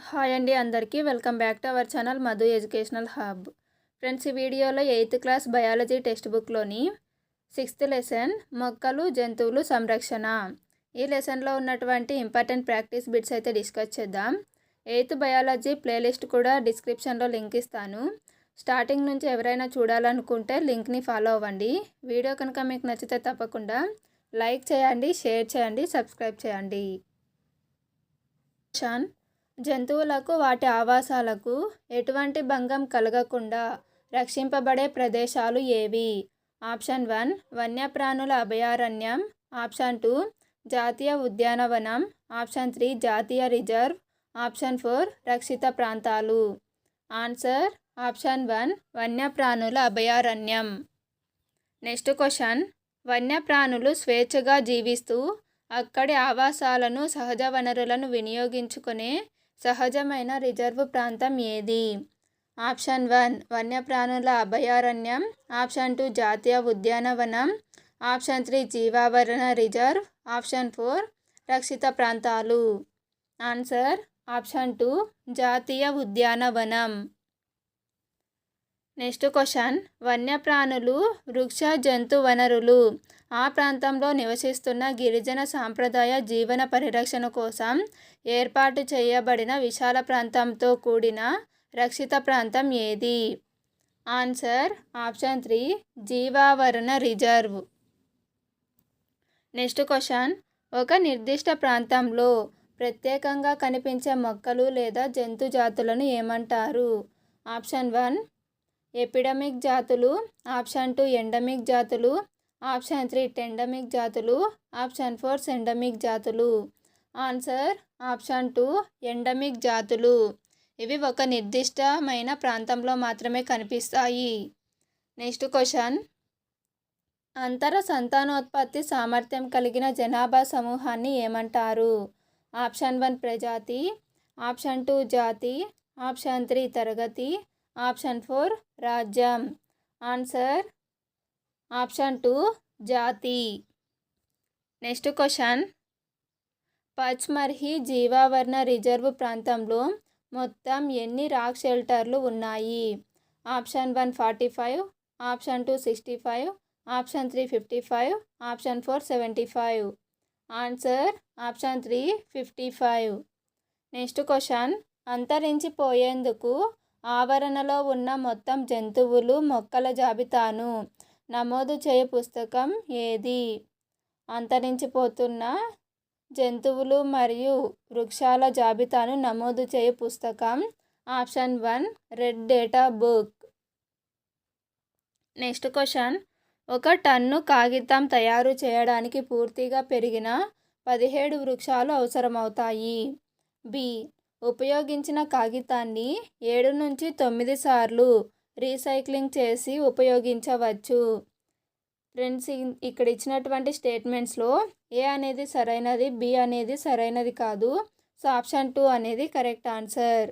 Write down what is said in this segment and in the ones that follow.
Hi అండి అందరికీ welcome back to our channel Madhu educational hub. Friends, ఈ వీడియోలో 8th క్లాస్ బయాలజీ టెక్స్ట్ బుక్లోని 6th లెసన్ మొక్కలు జంతువులు సంరక్షణ, ఈ లెసన్లో ఉన్నటువంటి ఇంపార్టెంట్ ప్రాక్టీస్ బిట్స్ అయితే డిస్కస్ చేద్దాం. 8th బయాలజీ ప్లేలిస్ట్ కూడా డిస్క్రిప్షన్లో లింక్ ఇస్తాను. స్టార్టింగ్ నుంచి ఎవరైనా చూడాలనుకుంటే లింక్ని ఫాలో అవ్వండి. వీడియో కనుక మీకు నచ్చితే తప్పకుండా లైక్ చేయండి, షేర్ చేయండి, సబ్స్క్రైబ్ చేయండి. జంతువులకు వాటి ఆవాసాలకు ఎటువంటి భంగం కలగకుండా రక్షింపబడే ప్రదేశాలు ఏవి? ఆప్షన్ 1 వన్యప్రాణుల అభయారణ్యం, ఆప్షన్ 2 జాతీయ ఉద్యానవనం, ఆప్షన్ 3 జాతీయ రిజర్వ్, ఆప్షన్ 4 రక్షిత ప్రాంతాలు. ఆన్సర్ ఆప్షన్ 1 వన్యప్రాణుల అభయారణ్యం. నెక్స్ట్ క్వశ్చన్, వన్యప్రాణులు స్వేచ్ఛగా జీవిస్తూ అక్కడి ఆవాసాలను సహజ వనరులను వినియోగించుకునే సహజమైన రిజర్వ్ ప్రాంతం ఏది? ఆప్షన్ 1 వన్యప్రాణుల అభయారణ్యం, ఆప్షన్ 2 జాతీయ ఉద్యానవనం, ఆప్షన్ 3 జీవావరణ రిజర్వ్, ఆప్షన్ 4 రక్షిత ప్రాంతాలు. ఆన్సర్ ఆప్షన్ 2 జాతీయ ఉద్యానవనం. నెక్స్ట్ క్వశ్చన్, వన్యప్రాణులు వృక్ష జంతు వనరులు ఆ ప్రాంతంలో నివసిస్తున్న గిరిజన సాంప్రదాయ జీవన పరిరక్షణ కోసం ఏర్పాటు చేయబడిన విశాల ప్రాంతంతో కూడిన రక్షిత ప్రాంతం ఏది? ఆన్సర్ ఆప్షన్ 3 జీవావరణ రిజర్వ్. నెక్స్ట్ క్వశ్చన్, ఒక నిర్దిష్ట ప్రాంతంలో ప్రత్యేకంగా కనిపించే మొక్కలు లేదా జంతు జాతులను ఏమంటారు? ఆప్షన్ 1 ఎపిడమిక్ జాతులు, ఆప్షన్ 2 ఎండమిక్ జాతులు, ఆప్షన్ 3 టెండమిక్ జాతులు, ఆప్షన్ 4 సెండమిక్ జాతులు. ఆన్సర్ ఆప్షన్ 2 ఎండమిక్ జాతులు. ఇవి ఒక నిర్దిష్టమైన ప్రాంతంలో మాత్రమే కనిపిస్తాయి. నెక్స్ట్ క్వశ్చన్, అంతర సంతానోత్పత్తి సామర్థ్యం కలిగిన జనాభా సమూహాన్ని ఏమంటారు? ఆప్షన్ 1 ప్రజాతి, ఆప్షన్ 2 జాతి, ఆప్షన్ 3 తరగతి, ఆప్షన్ 4 రాజ్యం. ఆన్సర్ ఆప్షన్ 2 జాతి. నెక్స్ట్ క్వశ్చన్, పచ్మర్హి జీవావరణ రిజర్వ్ ప్రాంతంలో మొత్తం ఎన్ని రాక్ షెల్టర్లు ఉన్నాయి? Option 1 45, option 2 65, option 3 55, option 4 75. Answer option 3 55. Next question, అంతరించిపోయేందుకు ఆవరణలో ఉన్న మొత్తం జంతువులు మొక్కల జాబితాను నమోదు చేయు పుస్తకం ఏది? అంతరించిపోతున్న జంతువులు మరియు వృక్షాల జాబితాను నమోదు చేయు పుస్తకం option 1 red data book. Next question, ఒక టన్ను కాగితం తయారు చేయడానికి పూర్తిగా పెరిగిన 17 వృక్షాలు అవసరమవుతాయి. బి ఉపయోగించిన కాగితాన్ని 7 నుంచి 9 సార్లు రీసైక్లింగ్ చేసి ఉపయోగించవచ్చు. ఫ్రెండ్స్, ఇక్కడ ఇచ్చినటువంటి స్టేట్మెంట్స్లో ఏ అనేది సరైనది, బి అనేది సరైనది కాదు. సో ఆప్షన్ 2 అనేది కరెక్ట్ ఆన్సర్.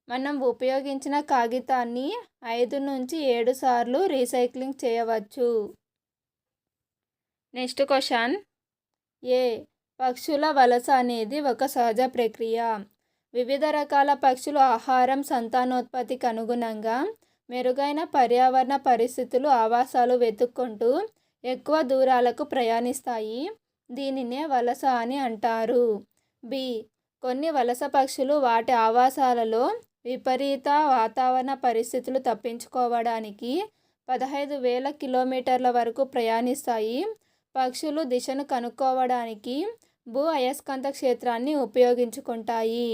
మనం ఉపయోగించిన కాగితాన్ని 5 నుంచి 7 సార్లు రీసైక్లింగ్ చేయవచ్చు. నెక్స్ట్ క్వశ్చన్, ఏ పక్షుల వలస అనేది ఒక సహజ ప్రక్రియ. వివిధ రకాల పక్షులు ఆహారం, సంతానోత్పత్తికి అనుగుణంగా మెరుగైన పర్యావరణ పరిస్థితులు, ఆవాసాలు వెతుక్కుంటూ ఎక్కువ దూరాలకు ప్రయాణిస్తాయి. దీనినే వలస అని అంటారు. బి కొన్ని వలస పక్షులు వాటి ఆవాసాలలో విపరీత వాతావరణ పరిస్థితులు తప్పించుకోవడానికి 15,000 కిలోమీటర్ల వరకు ప్రయాణిస్తాయి. పక్షులు దిశను కనుక్కోవడానికి భూ అయస్కాంత క్షేత్రాన్ని ఉపయోగించుకుంటాయి.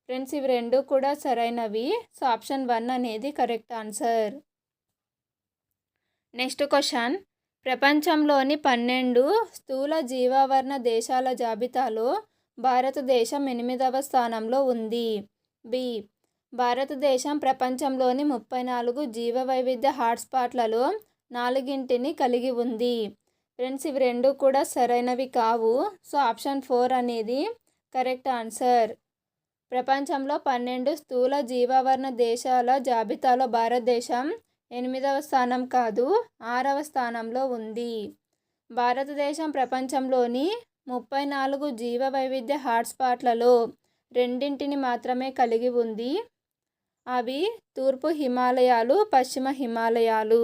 ఫ్రెండ్స్, ఇవి రెండు కూడా సరైనవి. సో ఆప్షన్ 1 అనేది కరెక్ట్ ఆన్సర్. నెక్స్ట్ క్వశ్చన్, ప్రపంచంలోని 12 స్థూల జీవావరణ దేశాల జాబితాలో భారతదేశం 8వ స్థానంలో ఉంది. బి భారతదేశం ప్రపంచంలోని 34 జీవ వైవిధ్య హాట్స్పాట్లలో 4ని కలిగి ఉంది. ఫ్రెండ్స్, ఇవి రెండు కూడా సరైనవి కావు. సో ఆప్షన్ 4 అనేది కరెక్ట్ ఆన్సర్. ప్రపంచంలో 12 స్థూల జీవావరణ దేశాల జాబితాలో భారతదేశం 8వ స్థానం కాదు, 6వ స్థానంలో ఉంది. భారతదేశం ప్రపంచంలోని 34 జీవ వైవిధ్య హాట్స్పాట్లలో రెండింటిని మాత్రమే కలిగి ఉంది. అవి తూర్పు హిమాలయాలు, పశ్చిమ హిమాలయాలు.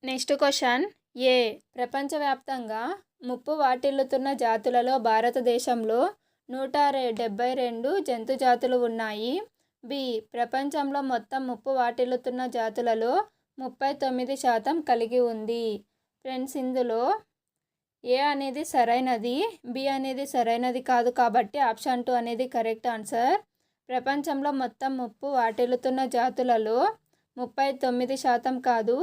Next question. ఏ ప్రపంచవ్యాప్తంగా ముప్పు వాటిల్లుతున్న జాతులలో భారతదేశంలో 172 జంతు జాతులు ఉన్నాయి. బి ప్రపంచంలో మొత్తం ముప్పు వాటిల్లుతున్న జాతులలో 39% కలిగి ఉంది. ఫ్రెండ్స్, ఇందులో ఏ అనేది సరైనది, బి అనేది సరైనది కాదు, కాబట్టి ఆప్షన్ 2 అనేది కరెక్ట్ ఆన్సర్. ప్రపంచంలో మొత్తం ముప్పు వాటిల్లుతున్న జాతులలో 39% కాదు,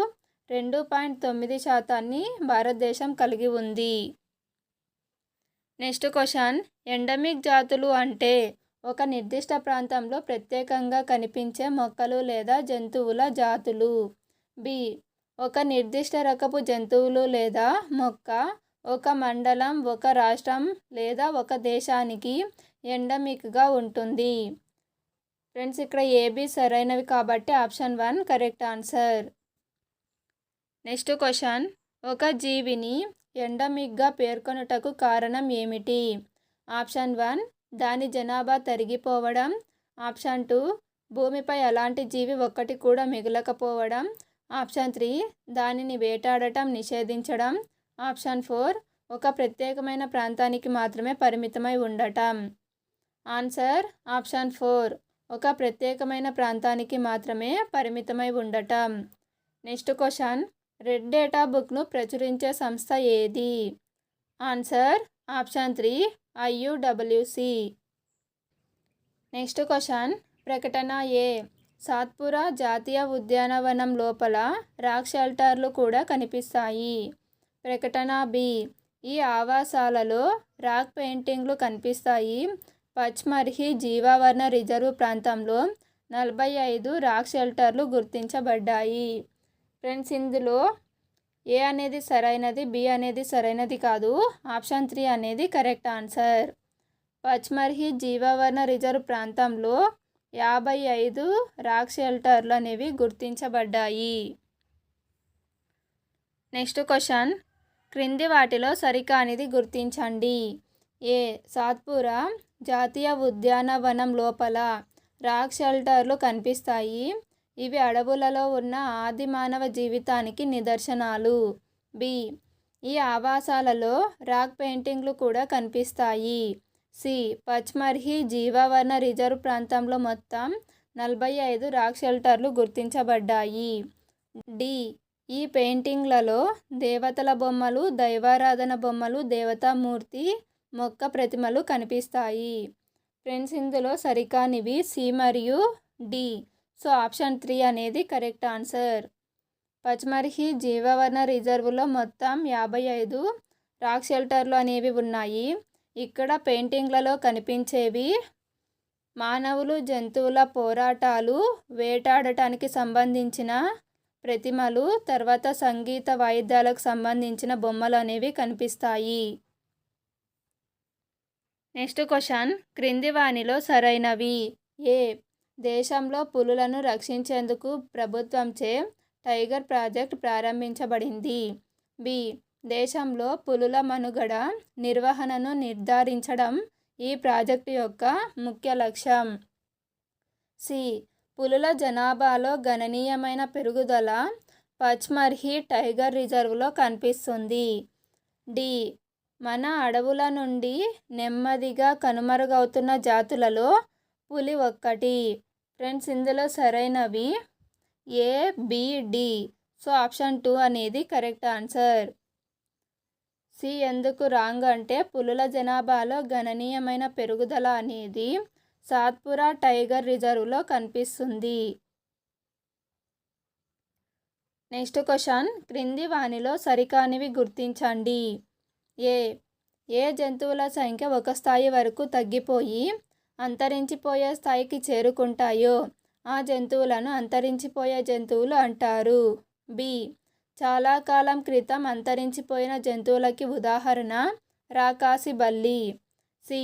2.9% భారతదేశం కలిగి ఉంది. Next question. ఎండమిక్ జాతులు అంటే ఒక నిర్దిష్ట ప్రాంతంలో ప్రత్యేకంగా కనిపించే మొక్కలు లేదా జంతువుల జాతులు. బి ఒక నిర్దిష్ట రకపు జంతువులు లేదా మొక్క ఒక మండలం, ఒక రాష్ట్రం లేదా ఒక దేశానికి ఎండమిక్గా ఉంటుంది. ఫ్రెండ్స్, ఇక్కడ ఏబి సరైనవి కాబట్టి option 1 correct answer. Next question. ఒక జీవిని ఎండమిక్గా పేర్కొనుటకు కారణం ఏమిటి? ఆప్షన్ 1 దాని జనాభా తరిగిపోవడం. ఆప్షన్ 2 భూమిపై అలాంటి జీవి ఒక్కటి కూడా మిగలకపోవడం. ఆప్షన్ 3 దానిని వేటాడటం నిషేధించడం. ఆప్షన్ 4 ఒక ప్రత్యేకమైన ప్రాంతానికి మాత్రమే పరిమితమై ఉండటం. ఆన్సర్ ఆప్షన్ 4 ఒక ప్రత్యేకమైన ప్రాంతానికి మాత్రమే పరిమితమై ఉండటం. Next question. రెడ్ డేటా బుక్ను ప్రచురించే సంస్థ ఏది? Answer option 3 IUWC. Next question. ప్రకటన ఏ సాత్పురా జాతీయ ఉద్యానవనం లోపల రాక్ షెల్టర్లు కూడా కనిపిస్తాయి. ప్రకటన బి ఈ ఆవాసాలలో రాక్ పెయింటింగ్లు కనిపిస్తాయి. పచ్మర్హి జీవావరణ రిజర్వ్ ప్రాంతంలో 45 రాక్ షెల్టర్లు గుర్తించబడ్డాయి. ఫ్రెండ్స్, ఇందులో ఏ అనేది సరైనది, బి అనేది సరైనది కాదు, ఆప్షన్ 3 అనేది కరెక్ట్ ఆన్సర్. పచ్మర్హి జీవావరణ రిజర్వ్ ప్రాంతంలో 55 రాక్ షెల్టర్లు అనేవి గుర్తించబడ్డాయి. Next question. క్రింది వాటిలో సరికానిది గుర్తించండి. ఏ సాత్పురా జాతీయ ఉద్యానవనం లోపల రాక్ షెల్టర్లు కనిపిస్తాయి. ఇవి అడవులలో ఉన్న ఆది మానవ జీవితానికి నిదర్శనాలు. బి ఈ ఆవాసాలలో రాక్ పెయింటింగ్లు కూడా కనిపిస్తాయి. సి పచ్మర్హి జీవావరణ రిజర్వ్ ప్రాంతంలో మొత్తం 45 రాక్ షెల్టర్లు గుర్తించబడ్డాయి. డి ఈ పెయింటింగ్లలో దేవతల బొమ్మలు, దైవారాధన బొమ్మలు, దేవతామూర్తి, మొక్క ప్రతిమలు కనిపిస్తాయి. ఫ్రెండ్స్, ఇందులో సరికానివి సి మరియు డి. సో ఆప్షన్ 3 అనేది కరెక్ట్ ఆన్సర్. పచ్మర్హి జీవావరణ రిజర్వులో మొత్తం 55 రాక్ షెల్టర్లు అనేవి ఉన్నాయి. ఇక్కడ పెయింటింగ్లలో కనిపించేవి మానవులు, జంతువుల పోరాటాలు, వేటాడటానికి సంబంధించిన ప్రతిమలు, తర్వాత సంగీత వాయిద్యాలకు సంబంధించిన బొమ్మలు అనేవి కనిపిస్తాయి. Next question. క్రింది వానిలో సరైనవి. ఏ దేశంలో పులులను రక్షించేందుకు ప్రభుత్వంచే టైగర్ ప్రాజెక్ట్ ప్రారంభించబడింది. బి దేశంలో పులుల మనుగడ నిర్వహణను నిర్ధారించడం ఈ ప్రాజెక్టు యొక్క ముఖ్య లక్ష్యం. సి పులుల జనాభాలో గణనీయమైన పెరుగుదల పచ్మర్హి టైగర్ రిజర్వ్లో కనిపిస్తుంది. డి మన అడవుల నుండి నెమ్మదిగా కనుమరుగవుతున్న జాతులలో పులి ఒక్కటి. ఫ్రెండ్స్, ఇందులో సరైనవి ఏ, బి, డి. సో ఆప్షన్ 2 అనేది కరెక్ట్ ఆన్సర్. సి ఎందుకు రాంగ్ అంటే పులుల జనాభాలో గణనీయమైన పెరుగుదల అనేది సాత్పురా టైగర్ రిజర్వ్లో కనిపిస్తుంది. Next question. క్రింది వానిలో సరికానివి గుర్తించండి. ఏ జంతువుల సంఖ్య ఒక స్థాయి వరకు తగ్గిపోయి అంతరించిపోయే స్థాయికి చేరుకుంటాయో ఆ జంతువులను అంతరించిపోయే జంతువులు అంటారు. బి చాలా కాలం క్రితం అంతరించిపోయిన జంతువులకి ఉదాహరణ రాకాసి బల్లి. సి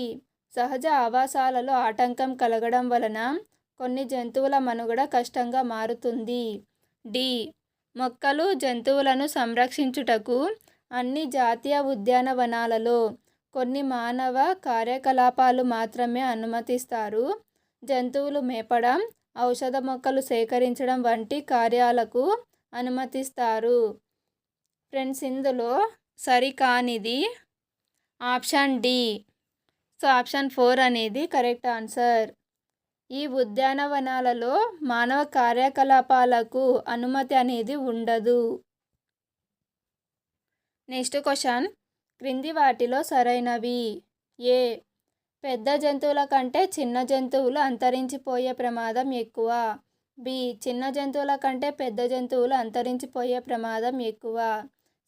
సహజ ఆవాసాలలో ఆటంకం కలగడం వలన కొన్ని జంతువుల మనుగడ కష్టంగా మారుతుంది. డి మొక్కలు, జంతువులను సంరక్షించుటకు అన్ని జాతీయ ఉద్యానవనాలలో కొన్ని మానవ కార్యకలాపాలు మాత్రమే అనుమతిస్తారు. జంతువులు మేపడం, ఔషధ మొక్కలు సేకరించడం వంటి కార్యాలకు అనుమతిస్తారు. ఫ్రెండ్స్, ఇందులో సరికానిది ఆప్షన్ డి. సో ఆప్షన్ 4 అనేది కరెక్ట్ ఆన్సర్. ఈ ఉద్యానవనాలలో మానవ కార్యకలాపాలకు అనుమతి అనేది ఉండదు. నెక్స్ట్ క్వశ్చన్, క్రింది వాటిలో సరైనవి. ఏ, పెద్ద జంతువుల కంటే చిన్న జంతువులు అంతరించిపోయే ప్రమాదం ఎక్కువ. బి, చిన్న జంతువుల కంటే పెద్ద జంతువులు అంతరించిపోయే ప్రమాదం ఎక్కువ.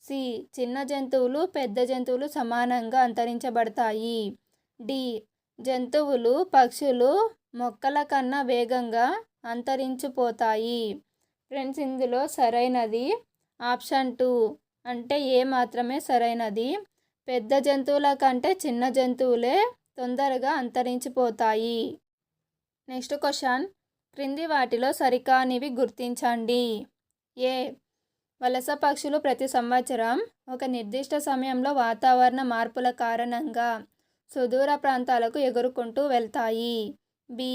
సి, చిన్న జంతువులు పెద్ద జంతువులు సమానంగా అంతరించబడతాయి. డి, జంతువులు పక్షులు మొక్కల కన్నా వేగంగా అంతరించిపోతాయి. ఫ్రెండ్స్, ఇందులో సరైనది ఆప్షన్ 2 అంటే ఏ మాత్రమే సరైనది. పెద్ద జంతువుల కంటే చిన్న జంతువులే తొందరగా అంతరించిపోతాయి. నెక్స్ట్ క్వశ్చన్, క్రింది వాటిలో సరికానివి గుర్తించండి. ఏ, వలస పక్షులు ప్రతి సంవత్సరం ఒక నిర్దిష్ట సమయంలో వాతావరణ మార్పుల కారణంగా సుదూర ప్రాంతాలకు ఎగురుకుంటూ వెళ్తాయి. బి,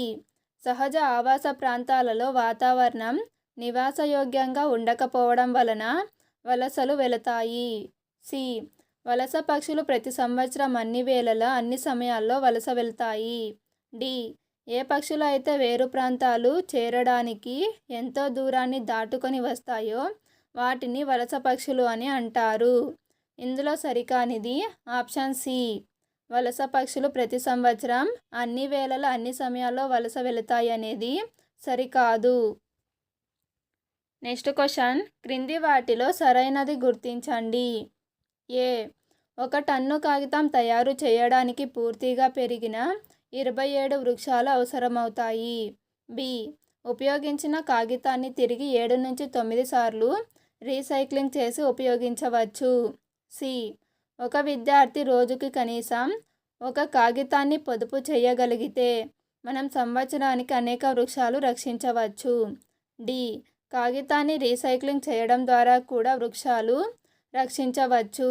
సహజ ఆవాస ప్రాంతాలలో వాతావరణం నివాసయోగ్యంగా ఉండకపోవడం వలన వలసలు వెళతాయి. సి, వలస పక్షులు ప్రతి సంవత్సరం అన్ని వేళల అన్ని సమయాల్లో వలస వెళ్తాయి. డి, ఏ పక్షులు అయితే వేరు ప్రాంతాలు చేరడానికి ఎంతో దూరాన్ని దాటుకొని వస్తాయో వాటిని వలస పక్షులు అని అంటారు. ఇందులో సరికానిది ఆప్షన్ సి. వలస పక్షులు ప్రతి సంవత్సరం అన్ని వేళల అన్ని సమయాల్లో వలస వెళతాయి అనేది సరికాదు. నెక్స్ట్ క్వశ్చన్, క్రింది వాటిలో సరైనది గుర్తించండి. ఏ, 1 టన్ను కాగితం తయారు చేయడానికి పూర్తిగా పెరిగిన 27 వృక్షాలు అవసరమవుతాయి. బి, ఉపయోగించిన కాగితాన్ని తిరిగి 7 నుంచి 9 సార్లు రీసైక్లింగ్ చేసి ఉపయోగించవచ్చు. సి, ఒక విద్యార్థి రోజుకి కనీసం 1 కాగితాన్ని పొదుపు చేయగలిగితే మనం సంవత్సరానికి అనేక వృక్షాలు రక్షించవచ్చు. డి, కాగితాన్ని రీసైక్లింగ్ చేయడం ద్వారా కూడా వృక్షాలు రక్షించవచ్చు.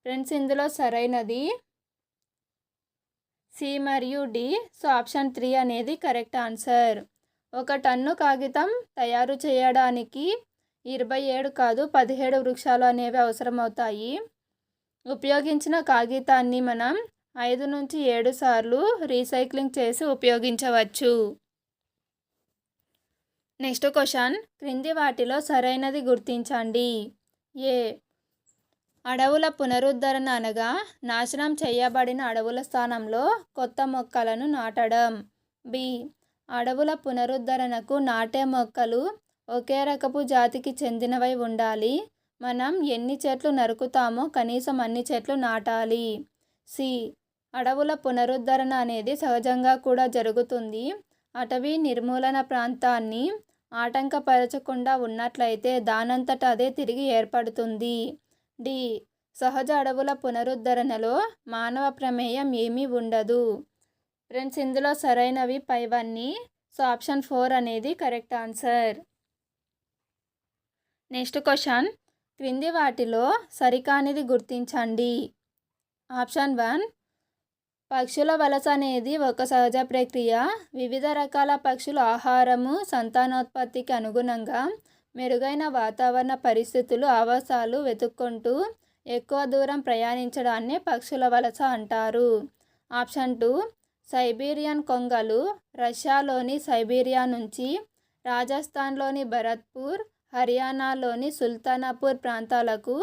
ఫ్రెండ్స్, ఇందులో సరైనది సి మరియు డి. సో ఆప్షన్ 3 అనేది కరెక్ట్ ఆన్సర్. 1 టన్ను కాగితం తయారు చేయడానికి 27 కాదు 17 వృక్షాలు అనేవి అవసరమవుతాయి. ఉపయోగించిన కాగితాన్ని మనం 5 నుంచి 7 సార్లు రీసైక్లింగ్ చేసి ఉపయోగించవచ్చు. నెక్స్ట్ క్వశ్చన్, క్రింది వాటిలో సరైనది గుర్తించండి. ఏ, అడవుల పునరుద్ధరణ అనగా నాశనం చేయబడిన అడవుల స్థానంలో కొత్త మొక్కలను నాటడం. బి, అడవుల పునరుద్ధరణకు నాటే మొక్కలు ఒకే రకపు జాతికి చెందినవై ఉండాలి. మనం ఎన్ని చెట్లు నరుకుతామో కనీసం అన్ని చెట్లు నాటాలి. సి, అడవుల పునరుద్ధరణ అనేది సహజంగా కూడా జరుగుతుంది. అటవీ నిర్మూలన ప్రాంతాన్ని ఆటంకపరచకుండా ఉన్నట్లయితే దానంతట అదే తిరిగి ఏర్పడుతుంది. డి, సహజ అడవుల పునరుద్ధరణలో మానవ ప్రమేయం ఏమీ ఉండదు. ఫ్రెండ్స్, ఇందులో సరైనవి పైవన్నీ. సో ఆప్షన్ 4 అనేది కరెక్ట్ ఆన్సర్. నెక్స్ట్ క్వశ్చన్, క్రింది వాటిలో సరికానిది గుర్తించండి. ఆప్షన్ 1, పక్షుల వలస అనేది ఒక సహజ ప్రక్రియ. వివిధ రకాల పక్షులు ఆహారము, సంతానోత్పత్తికి అనుగుణంగా మెరుగైన వాతావరణ పరిస్థితులు, ఆవాసాలు వెతుక్కుంటూ ఎక్కువ దూరం ప్రయాణించడాన్ని పక్షుల వలస అంటారు. ఆప్షన్ 2, సైబీరియన్ కొంగలు రష్యాలోని సైబీరియా నుంచి రాజస్థాన్లోని భరత్పూర్, హర్యానాలోని సుల్తానాపూర్ ప్రాంతాలకు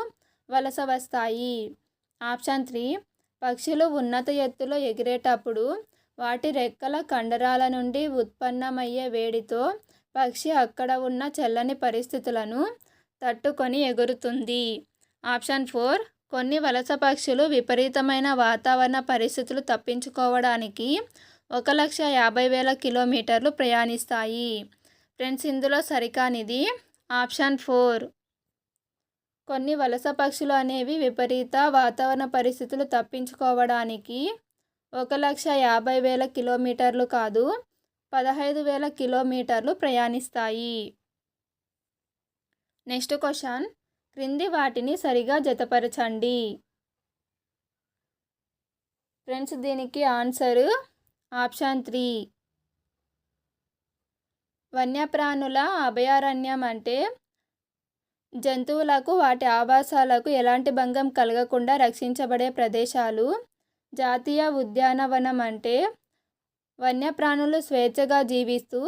వలస వస్తాయి. ఆప్షన్ 3, పక్షులు ఉన్నత ఎత్తులో ఎగిరేటప్పుడు వాటి రెక్కల కండరాల నుండి ఉత్పన్నమయ్యే వేడితో పక్షి అక్కడ ఉన్న చల్లని పరిస్థితులను తట్టుకొని ఎగురుతుంది. ఆప్షన్ 4, కొన్ని వలస పక్షులు విపరీతమైన వాతావరణ పరిస్థితులు తప్పించుకోవడానికి 1,50,000 కిలోమీటర్లు ప్రయాణిస్తాయి. ఫ్రెండ్స్, ఇందులో సరికానిది ఆప్షన్ 4. కొన్ని వలస పక్షులు అనేవి విపరీత వాతావరణ పరిస్థితులు తప్పించుకోవడానికి 1,50,000 కిలోమీటర్లు కాదు 15,000 కిలోమీటర్లు ప్రయాణిస్తాయి. నెక్స్ట్ క్వశ్చన్, క్రింది వాటిని సరిగా జతపరచండి. ఫ్రెండ్స్ దీనికి ఆన్సరు ఆప్షన్ 3. వన్యప్రాణుల అభయారణ్యం అంటే జంతువులకు వాటి ఆవాసాలకు ఎలాంటి భంగం కలగకుండా రక్షించబడే ప్రదేశాలు. జాతీయ ఉద్యానవనం అంటే వన్యప్రాణులు స్వేచ్ఛగా జీవిస్తూ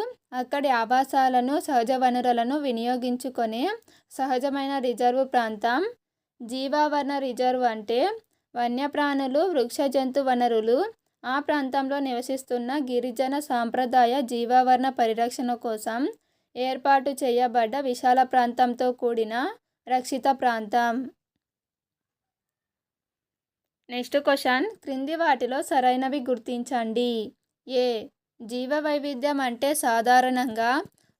అక్కడి ఆవాసాలను సహజ వనరులను వినియోగించుకునే సహజమైన రిజర్వ్ ప్రాంతం. జీవావరణ రిజర్వ్ అంటే వన్యప్రాణులు వృక్ష జంతు వనరులు ఆ ప్రాంతంలో నివసిస్తున్న గిరిజన సాంప్రదాయ జీవావరణ పరిరక్షణ కోసం ఏర్పాటు చేయబడ్డ విశాల ప్రాంతంతో కూడిన రక్షిత ప్రాంతం. నెక్స్ట్ క్వశ్చన్, క్రింది వాటిలో సరైనవి గుర్తించండి. ఏ. జీవ వైవిధ్యం అంటే సాధారణంగా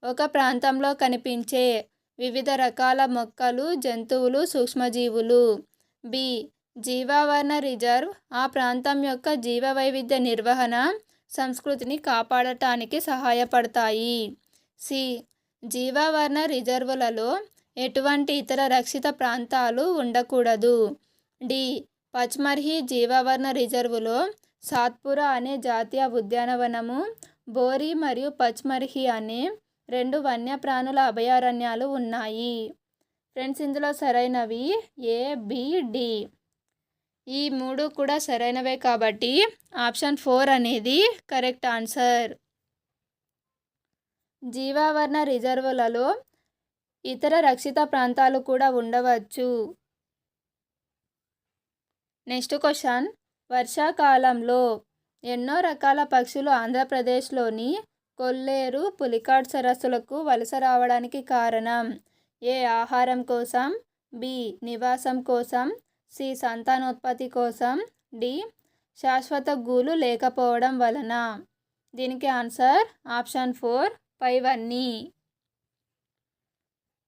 ఒక ప్రాంతంలో కనిపించే వివిధ రకాల మొక్కలు, జంతువులు, సూక్ష్మజీవులు. బి. జీవావరణ రిజర్వ్ ఆ ప్రాంతం యొక్క జీవ వైవిధ్య నిర్వహణ, సంస్కృతిని కాపాడటానికి సహాయపడతాయి. సి. జీవావరణ రిజర్వులలో ఎటువంటి ఇతర రక్షిత ప్రాంతాలు ఉండకూడదు. డి. పచ్మర్హి జీవావరణ రిజర్వులో సాత్పురా అనే జాతీయ ఉద్యానవనము, బోరి మరియు పచ్మర్హి అనే 2 వన్యప్రాణుల అభయారణ్యాలు ఉన్నాయి. ఫ్రెండ్స్ ఇందులో సరైనవి ఏ, బి, డి. ఈ 3 కూడా సరైనవే కాబట్టి ఆప్షన్ 4 అనేది కరెక్ట్ ఆన్సర్. జీవావరణ రిజర్వులలో ఇతర రక్షిత ప్రాంతాలు కూడా ఉండవచ్చు. నెక్స్ట్ క్వశ్చన్, వర్షాకాలంలో ఎన్నో రకాల పక్షులు ఆంధ్రప్రదేశ్లోని కొల్లేరు, పులికాట్ సరస్సులకు వలస రావడానికి కారణం. ఏ. ఆహారం కోసం. బి. నివాసం కోసం. సి. సంతానోత్పత్తి కోసం. డి. శాశ్వత గూలు లేకపోవడం వలన. దీనికి ఆన్సర్ ఆప్షన్ 4 పైవన్నీ.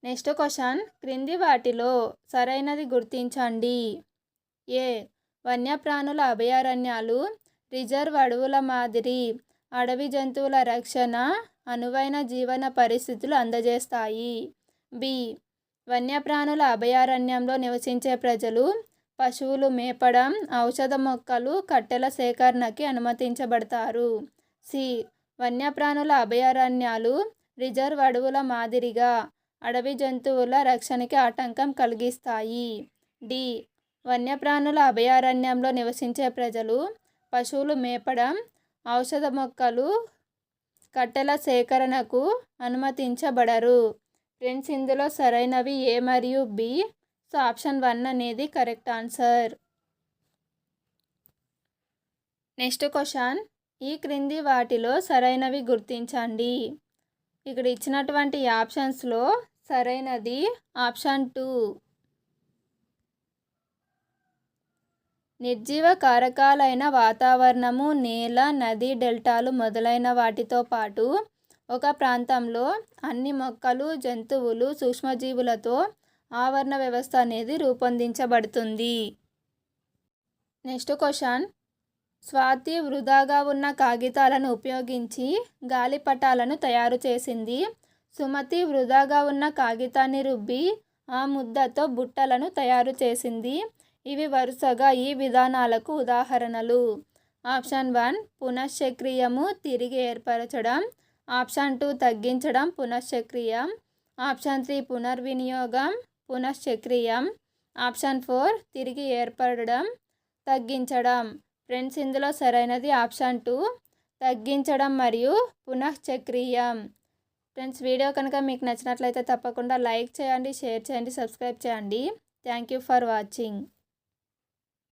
నెక్స్ట్ క్వశ్చన్, క్రింది వాటిలో సరైనది గుర్తించండి. ఏ. వన్యప్రాణుల అభయారణ్యాలు రిజర్వ్ అడవుల మాదిరి అడవి జంతువుల రక్షణ, అనువైన జీవన పరిస్థితులు అందజేస్తాయి. బి. వన్యప్రాణుల అభయారణ్యంలో నివసించే ప్రజలు పశువులు మేపడం, ఔషధ మొక్కలు, కట్టెల సేకరణకి అనుమతించబడతారు. సి. వన్యప్రాణుల అభయారణ్యాలు రిజర్వ్ అడవుల మాదిరిగా అడవి జంతువుల రక్షణకి ఆటంకం కలిగిస్తాయి. డి. వన్యప్రాణుల అభయారణ్యంలో నివసించే ప్రజలు పశువులు మేపడం, ఔషధ మొక్కలు, కట్టెల సేకరణకు అనుమతించబడరు. ఫ్రెండ్స్ ఇందులో సరైనవి ఏ మరియు బి. సో ఆప్షన్ 1 అనేది కరెక్ట్ ఆన్సర్. నెక్స్ట్ క్వశ్చన్, ఈ క్రింది వాటిలో సరైనవి గుర్తించండి. ఇక్కడ ఇచ్చినటువంటి ఆప్షన్స్లో సరైనది ఆప్షన్ 2. నిర్జీవ కారకాలైన వాతావరణము, నేల, నది, డెల్టాలు మొదలైన వాటితో పాటు ఒక ప్రాంతంలో అన్ని మొక్కలు, జంతువులు, సూక్ష్మజీవులతో ఆవరణ వ్యవస్థ అనేది రూపొందించబడుతుంది. నెక్స్ట్ క్వశ్చన్, స్వాతి వృధాగా ఉన్న కాగితాలను ఉపయోగించి గాలిపటాలను తయారు చేసింది. సుమతి వృధాగా ఉన్న కాగితాన్ని రుబ్బి ఆ ముద్దతో బుట్టలను తయారు చేసింది. ఇవి వరుసగా ఈ విధానాలకు ఉదాహరణలు. ఆప్షన్ 1 పునశ్చక్రీయము, తిరిగి ఏర్పరచడం. ఆప్షన్ 2 తగ్గించడం, పునశ్చక్రీయం. ఆప్షన్ 3 పునర్వినియోగం, పునశ్చక్రీయం. ఆప్షన్ 4 తిరిగి ఏర్పడడం, తగ్గించడం. ఫ్రెండ్స్ ఇందులో సరైనది ఆప్షన్ 2 తగ్గించడం మరియు పునశ్చక్రీయం. ఫ్రెండ్స్ వీడియో కనుక మీకు నచ్చినట్లయితే తప్పకుండా లైక్ చేయండి, షేర్ చేయండి, సబ్స్క్రైబ్ చేయండి. Thank you for watching.